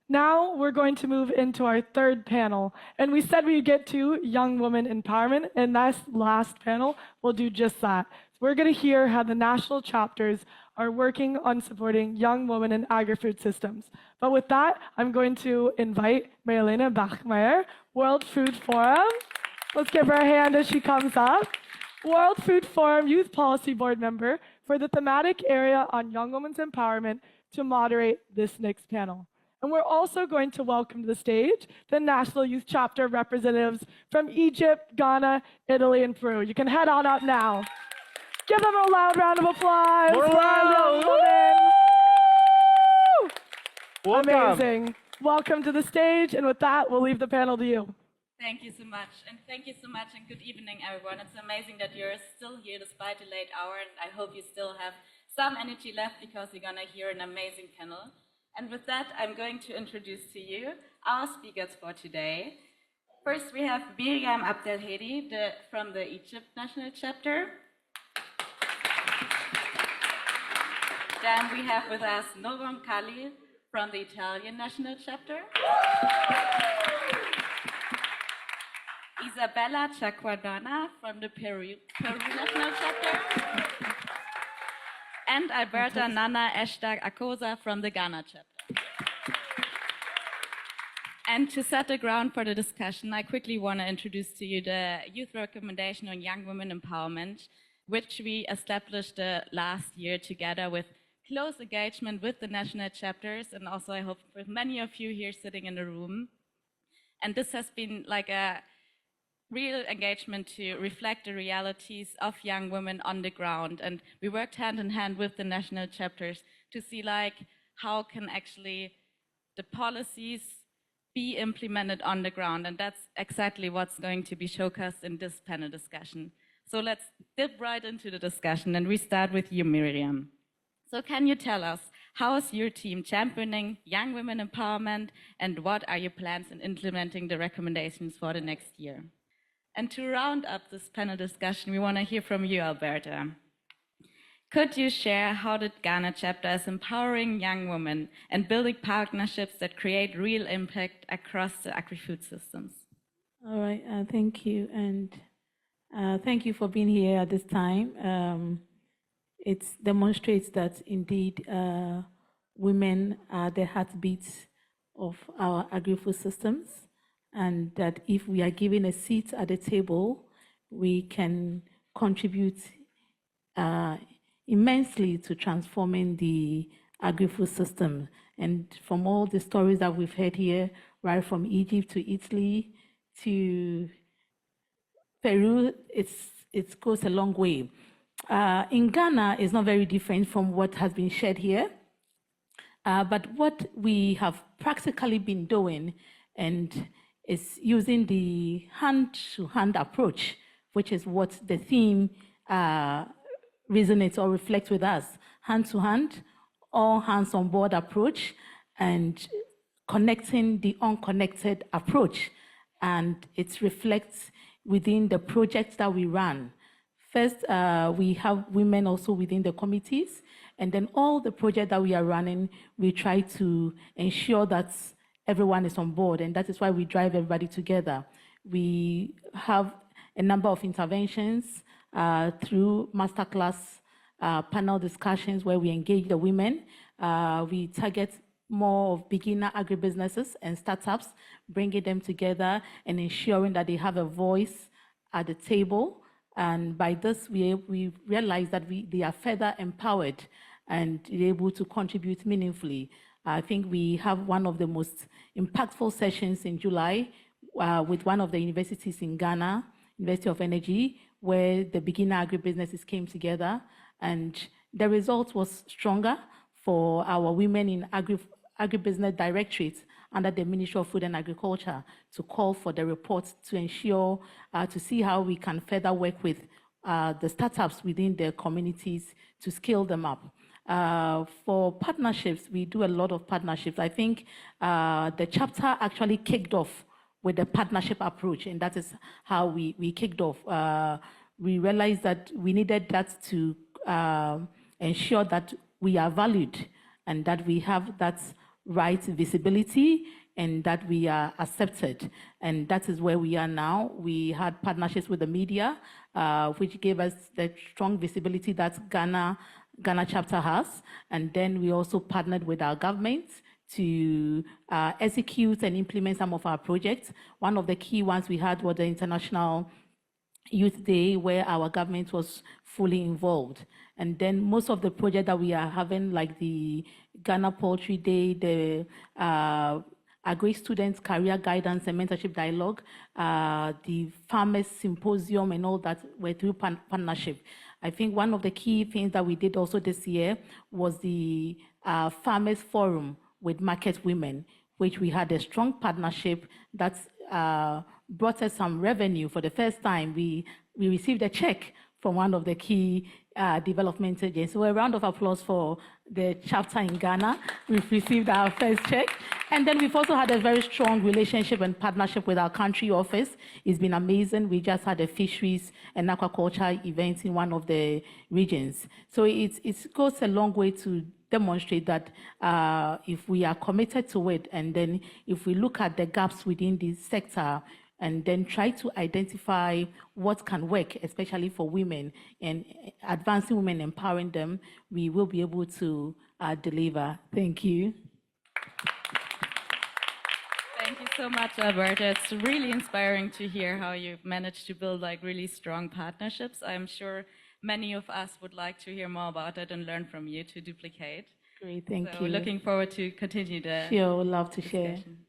Now we're going to move into our third panel. And we said we'd get to young women empowerment, and this last panel will do just that. So we're going to hear how the national chapters are working on supporting young women in agri-food systems. But with that, I'm going to invite Marlene Bachmeier, World Food Forum. Let's give her a hand as she comes up. World Food Forum Youth Policy Board member for the thematic area on young women's empowerment to moderate this next panel. And we're also going to welcome to the stage the National Youth Chapter representatives from Egypt, Ghana, Italy, and Peru. You can head on up now. Give them a loud round of applause. More loud. Amazing. Welcome to the stage. And with that, we'll leave the panel to you. Thank you so much. And thank you so much. And good evening, everyone. It's amazing that you're still here despite the late hour. And I hope you still have some energy left because you're going to hear an amazing panel. And with that, I'm going to introduce to you our speakers for today. First, we have Miriam Abdelhedi from the Egypt National Chapter. Then we have with us Noram Kali from the Italian National Chapter. Isabella Chaquadana from the Peru National Chapter. And Alberta Nana Akyaa Akosa from the Ghana Chapter. And to set the ground for the discussion, I quickly want to introduce to you the Youth Recommendation on Young Women Empowerment, which we established last year together with close engagement with the national chapters, and also I hope with many of you here sitting in the room. And this has been like a real engagement to reflect the realities of young women on the ground. And we worked hand in hand with the national chapters to see like how can actually the policies be implemented on the ground. And that's exactly what's going to be showcased in this panel discussion. So let's dip right into the discussion, and we start with you, Miriam. So can you tell us, how is your team championing young women empowerment, and what are your plans in implementing the recommendations for the next year? And to round up this panel discussion, we want to hear from you, Alberta. Could you share how the Ghana chapter is empowering young women and building partnerships that create real impact across the agri-food systems? All right, thank you. And thank you for being here at this time. It demonstrates that indeed women are the heartbeats of our agri-food systems, and that if we are given a seat at the table, we can contribute immensely to transforming the agri-food system. And from all the stories that we've heard here, right from Egypt to Italy to Peru, it goes a long way. In Ghana, it's not very different from what has been shared here. But what we have practically been doing and is using the hand-to-hand approach, which is what the theme resonates or reflects with us. Hand-to-hand, all hands on board approach, and connecting the unconnected approach. And it reflects within the projects that we run. First, we have women also within the committees, and then all the projects that we are running, we try to ensure that everyone is on board, and that is why we drive everybody together. We have a number of interventions through masterclass panel discussions where we engage the women. We target more of beginner agribusinesses and startups, bringing them together and ensuring that they have a voice at the table. And by this, we realize that they are further empowered and able to contribute meaningfully. I think we have one of the most impactful sessions in July with one of the universities in Ghana, University of Energy, where the beginner agribusinesses came together, and the result was stronger for our women in agribusiness directorates under the Ministry of Food and Agriculture to call for the report to ensure, to see how we can further work with the startups within their communities to scale them up. For partnerships, we do a lot of partnerships. I think the chapter actually kicked off with the partnership approach, and that is how we kicked off. We realized that we needed that to ensure that we are valued and that we have that right visibility and that we are accepted. And that is where we are now. We had partnerships with the media, which gave us the strong visibility that Ghana Chapter has. And then we also partnered with our government to execute and implement some of our projects. One of the key ones we had was the International Youth Day, where our government was fully involved. And then most of the projects that we are having, like the Ghana Poultry Day, the Agri-Students Career Guidance and Mentorship Dialogue, the Farmers Symposium and all that were through partnership. I think one of the key things that we did also this year was the Farmers Forum with Market Women, which we had a strong partnership that brought us some revenue. For the first time, we received a check from one of the key development agents. So a round of applause for the chapter in Ghana. We've received our first check. And then we've also had a very strong relationship and partnership with our country office. It's been amazing. We just had a fisheries and aquaculture event in one of the regions. So it goes a long way to demonstrate that if we are committed to it, and then if we look at the gaps within this sector, and then try to identify what can work, especially for women, and advancing women, empowering them, we will be able to deliver. Thank you. Thank you so much, Alberta. It's really inspiring to hear how you've managed to build like really strong partnerships. I'm sure many of us would like to hear more about it and learn from you to duplicate. Great, thank So you. looking forward to continue the Sure, would love to share. discussion.